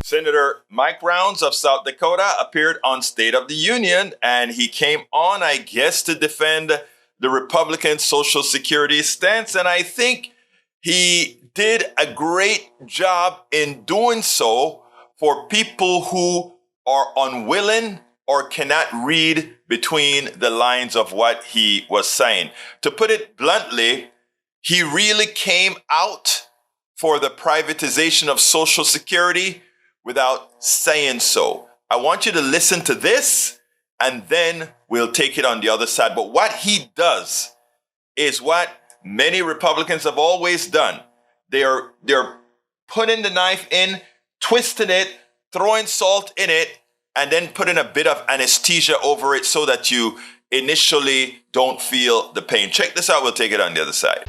Senator Mike Rounds of South Dakota appeared on State of the Union, and he came on, I guess, to defend the Republican Social Security stance. And I think he did a great job in doing so for people who are unwilling or cannot read between the lines of what he was saying. To put it bluntly, he really came out for the privatization of Social Security without saying so. I want you to listen to this, and then we'll take it on the other side. But what he does is what many Republicans have always done. They're putting the knife in, twisting it, throwing salt in it, and then putting a bit of anesthesia over it so that you initially don't feel the pain. Check this out. We'll take it on the other side.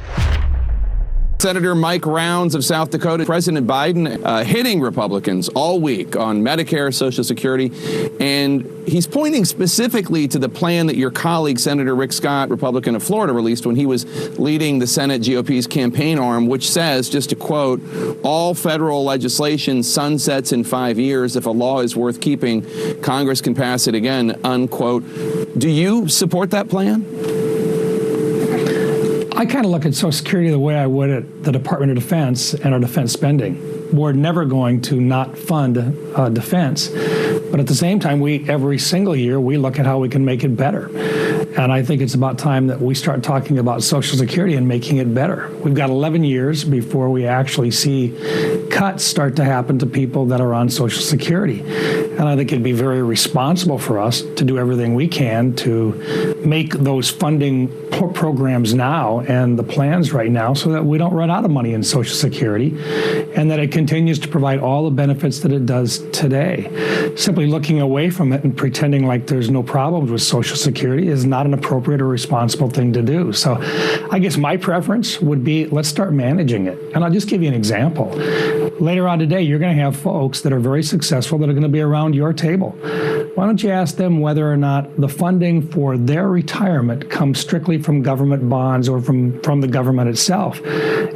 Senator Mike Rounds of South Dakota. President Biden hitting Republicans all week on Medicare, Social Security, and he's pointing specifically to the plan that your colleague, Senator Rick Scott, Republican of Florida, released when he was leading the Senate GOP's campaign arm, which says, just to quote, all federal legislation sunsets in 5 years. If a law is worth keeping, Congress can pass it again, unquote. Do you support that plan? I kind of look at Social Security the way I would at the Department of Defense and our defense spending. We're never going to not fund defense, but at the same time, every single year we look at how we can make it better. And I think it's about time that we start talking about Social Security and making it better. We've got 11 years before we actually see cuts start to happen to people that are on Social Security. And I think it'd be very responsible for us to do everything we can to make those funding programs now and the plans right now so that we don't run out of money in Social Security and that it continues to provide all the benefits that it does today. Simply looking away from it and pretending like there's no problems with Social Security is not an appropriate or responsible thing to do. So I guess my preference would be let's start managing it. And I'll just give you an example. Later on today, you're going to have folks that are very successful that are going to be around your table. Why don't you ask them whether or not the funding for their retirement comes strictly from government bonds or from the government itself?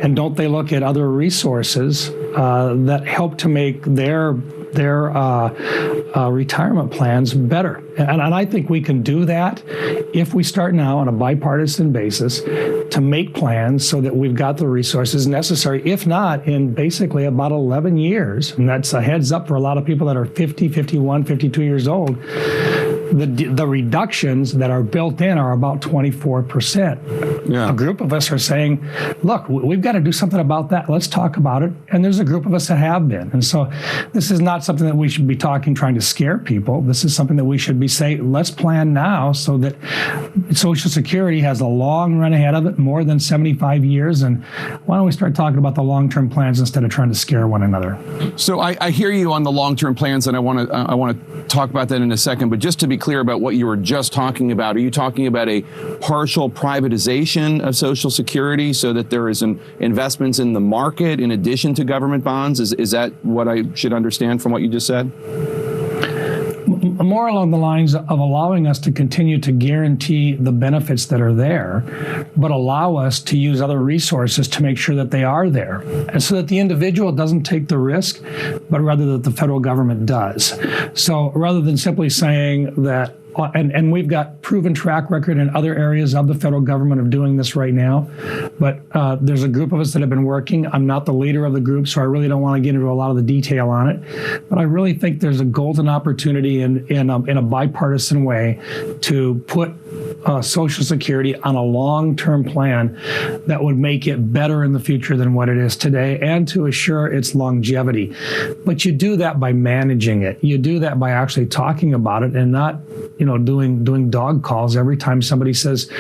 And don't they look at other resources that help to make their retirement plans better? And I think we can do that if we start now on a bipartisan basis to make plans so that we've got the resources necessary, if not in basically about 11 years. And that's a heads up for a lot of people that are 50, 51, 52 years old. The reductions that are built in are about 24%. Yeah. A group of us are saying, look, we've got to do something about that. Let's talk about it. And there's a group of us that have been. And so this is not something that we should be trying to scare people. This is something that we should be saying, let's plan now so that Social Security has a long run ahead of it, more than 75 years. And why don't we start talking about the long-term plans instead of trying to scare one another? So I hear you on the long-term plans, and I want to talk about that in a second. But just to be clear about what you were just talking about, are you talking about a partial privatization of Social Security so that there is investments in the market in addition to government bonds? Is that what I should understand from what you just said? More along the lines of allowing us to continue to guarantee the benefits that are there, but allow us to use other resources to make sure that they are there. And so that the individual doesn't take the risk, but rather that the federal government does. So rather than simply saying that, and we've got proven track record in other areas of the federal government of doing this right now, but there's a group of us that have been working. I'm not the leader of the group, so I really don't want to get into a lot of the detail on it. But I really think there's a golden opportunity in a bipartisan way to put Social Security on a long-term plan that would make it better in the future than what it is today and to assure its longevity. But you do that by managing it. You do that by actually talking about it and not doing dog calls every time somebody says,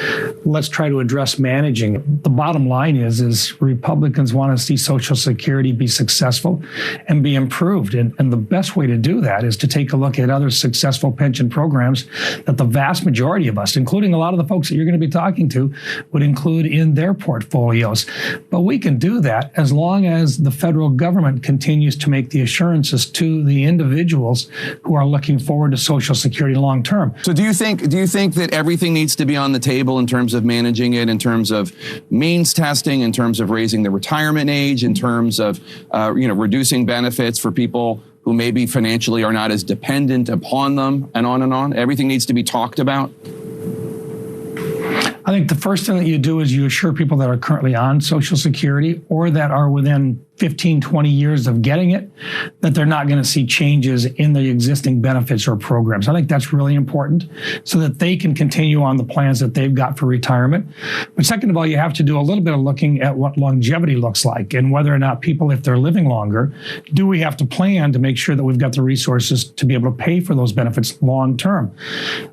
let's try to address managing it. The bottom line is Republicans want to see Social Security be successful and be improved. And the best way to do that is to take a look at other successful pension programs that the vast majority of us, including a lot of the folks that you're going to be talking to, would include in their portfolios. But we can do that as long as the federal government continues to make the assurances to the individuals who are looking forward to Social Security long term. So do you think that everything needs to be on the table in terms of managing it, in terms of means testing, in terms of raising the retirement age, in terms of reducing benefits for people who who maybe financially are not as dependent upon them, and on and on? Everything needs to be talked about? I think the first thing that you do is you assure people that are currently on Social Security or that are within 15, 20 years of getting it, that they're not going to see changes in the existing benefits or programs. I think that's really important so that they can continue on the plans that they've got for retirement. But second of all, you have to do a little bit of looking at what longevity looks like and whether or not people, if they're living longer, do we have to plan to make sure that we've got the resources to be able to pay for those benefits long term.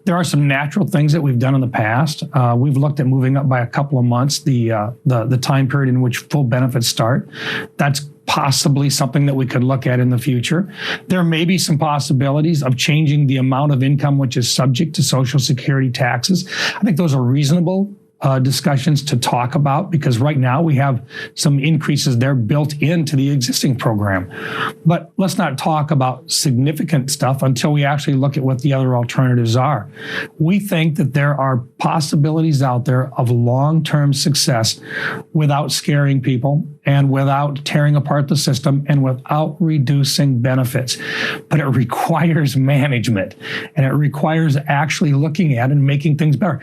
There are some natural things that we've done in the past. We've looked at moving up by a couple of months the time period in which full benefits start. That's possibly something that we could look at in the future. There may be some possibilities of changing the amount of income which is subject to Social Security taxes. I think those are reasonable discussions to talk about because right now we have some increases there built into the existing program. But let's not talk about significant stuff until we actually look at what the other alternatives are. We think that there are possibilities out there of long-term success without scaring people and without tearing apart the system and without reducing benefits. But it requires management and it requires actually looking at and making things better.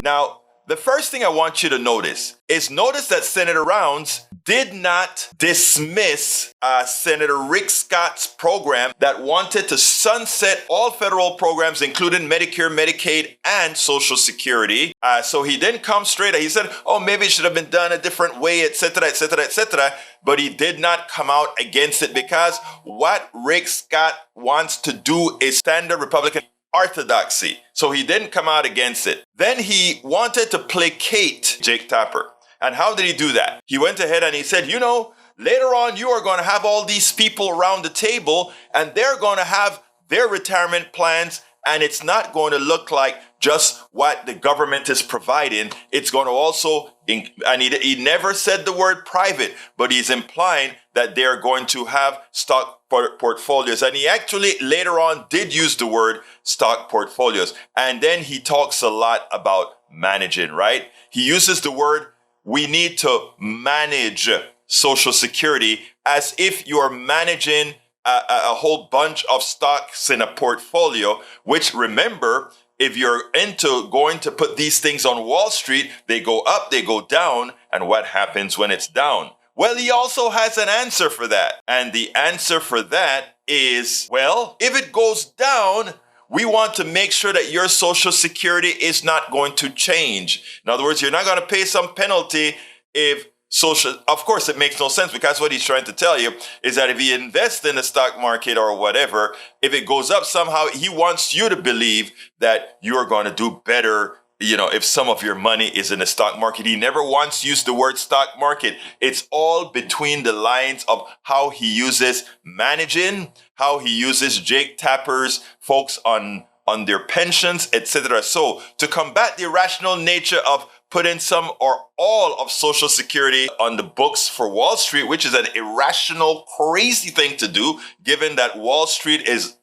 Now, the first thing I want you to notice that Senator Rounds did not dismiss Senator Rick Scott's program that wanted to sunset all federal programs, including Medicare, Medicaid, and Social Security. So he didn't come straight. He said, oh, maybe it should have been done a different way, etc., etc., etc. But he did not come out against it because what Rick Scott wants to do is standard Republican orthodoxy. So he didn't come out against it. Then he wanted to placate Jake Tapper. And how did he do that? He went ahead and he said, you know, later on you are going to have all these people around the table and they're going to have their retirement plans. And it's not going to look like just what the government is providing. It's going to also, and he never said the word private, but he's implying that they're going to have stock portfolios. And he actually later on did use the word stock portfolios. And then he talks a lot about managing, right? He uses the word, we need to manage Social Security as if you're managing a whole bunch of stocks in a portfolio, which remember, if you're into going to put these things on Wall Street, they go up, they go down. And what happens when it's down? Well, he also has an answer for that. And the answer for that is, well, if it goes down, we want to make sure that your Social Security is not going to change. In other words, you're not going to pay some penalty if of course, it makes no sense because what he's trying to tell you is that if you invest in the stock market or whatever, if it goes up somehow, he wants you to believe that you're going to do better. You know, if some of your money is in the stock market, he never once used the word stock market. It's all between the lines of how he uses managing, how he uses Jake Tapper's folks on their pensions, etc. So to combat the irrational nature of putting some or all of Social Security on the books for Wall Street, which is an irrational, crazy thing to do, given that Wall Street is,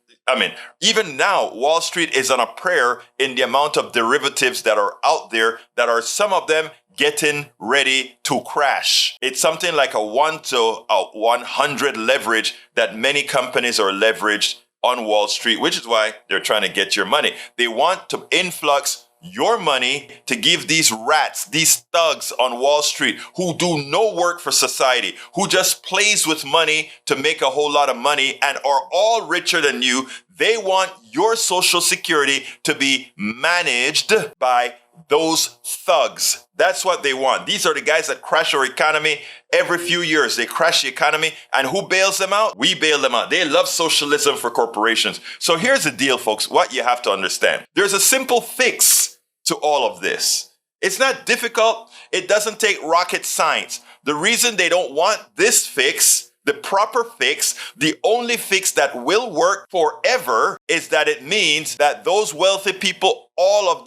even now, Wall Street is on a prayer in the amount of derivatives that are out there, that are some of them getting ready to crash. It's something like a 1 to 100 leverage that many companies are leveraged on Wall Street, which is why they're trying to get your money. They want to influx your money to give these rats, these thugs on Wall Street who do no work for society, who just plays with money to make a whole lot of money and are all richer than you. They want your Social Security to be managed by those thugs. That's what they want. These are the guys that crash our economy every few years. They crash the economy, and who bails them out? We bail them out. They love socialism for corporations. So here's the deal, folks, what you have to understand. There's a simple fix to all of this. It's not difficult. It doesn't take rocket science. The reason they don't want this fix, the proper fix, the only fix that will work forever, is that it means that those wealthy people, all of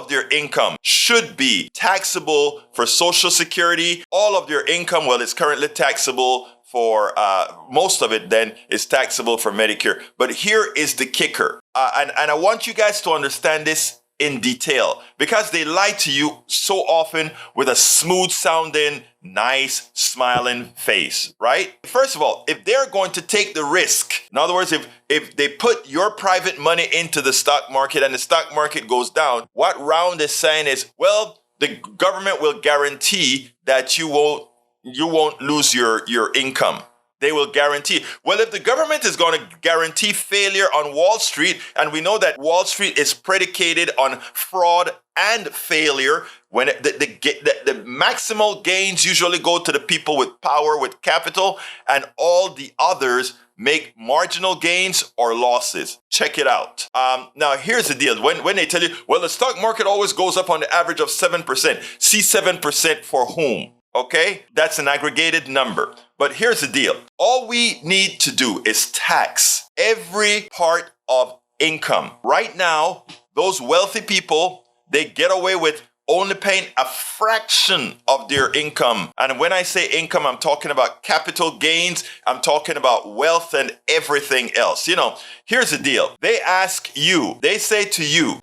their income should be taxable for Social Security. All of their income, well, it's currently taxable for most of it then is taxable for Medicare. But here is the kicker. And I want you guys to understand this in detail because they lie to you so often with a smooth sounding, nice, smiling face, right? First of all, if they're going to take the risk, in other words, if they put your private money into the stock market and the stock market goes down, what Round is saying is, well, the government will guarantee that you won't lose your income. They will guarantee. Well, if the government is going to guarantee failure on Wall Street, and we know that Wall Street is predicated on fraud and failure, when the maximal gains usually go to the people with power, with capital, and all the others make marginal gains or losses. Check it out. Now, here's the deal. When they tell you, well, the stock market always goes up on the average of 7%. See 7% for whom? Okay? That's an aggregated number. But here's the deal. All we need to do is tax every part of income. Right now, those wealthy people, they get away with only paying a fraction of their income. And when I say income, I'm talking about capital gains. I'm talking about wealth and everything else. You know, here's the deal. They ask you, they say to you,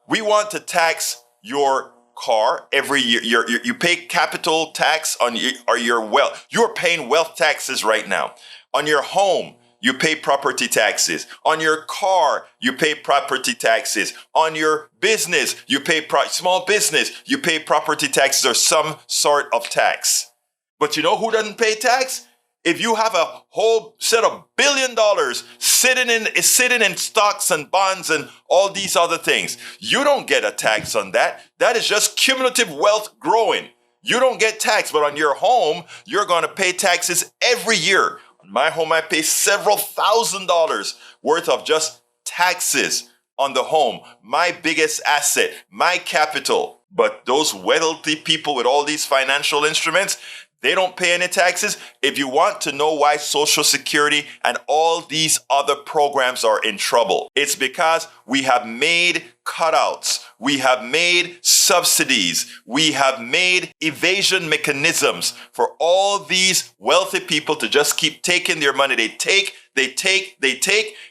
we want to tax your car every year. You pay capital tax on your wealth. You're paying wealth taxes right now. On your home, you pay property taxes. On your car, you pay property taxes. On your business, you pay small business, you pay property taxes or some sort of tax. But you know who doesn't pay tax? If you have a whole set of $1 billion sitting in stocks and bonds and all these other things, you don't get a tax on that. That is just cumulative wealth growing. You don't get tax, but on your home, you're going to pay taxes every year. On my home, I pay several $1,000s worth of just taxes on the home. My biggest asset, my capital. But those wealthy people with all these financial instruments, they don't pay any taxes. If you want to know why Social Security and all these other programs are in trouble, it's because we have made cutouts. We have made subsidies. We have made evasion mechanisms for all these wealthy people to just keep taking their money. They take,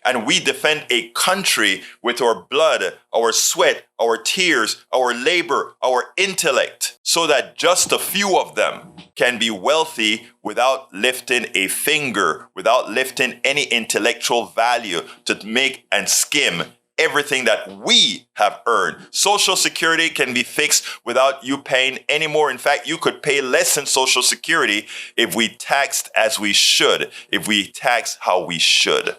and we defend a country with our blood, our sweat, our tears, our labor, our intellect, so that just a few of them can be wealthy without lifting a finger, without lifting any intellectual value to make and skim everything that we have earned. Social Security can be fixed without you paying any more. In fact, you could pay less in Social Security if we taxed as we should, if we tax how we should.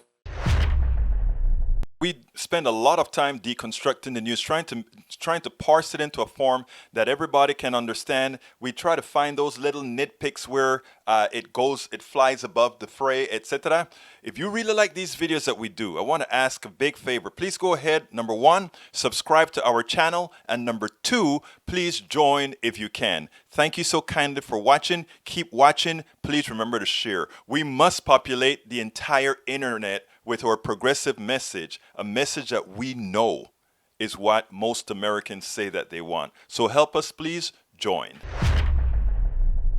We spend a lot of time deconstructing the news, trying to parse it into a form that everybody can understand. We try to find those little nitpicks where it flies above the fray, etc. If you really like these videos that we do, I want to ask a big favor. Please go ahead. Number one, subscribe to our channel. And number two, please join if you can. Thank you so kindly for watching. Keep watching. Please remember to share. We must populate the entire internet with our progressive message, a message that we know is what most Americans say that they want. So help us, please join.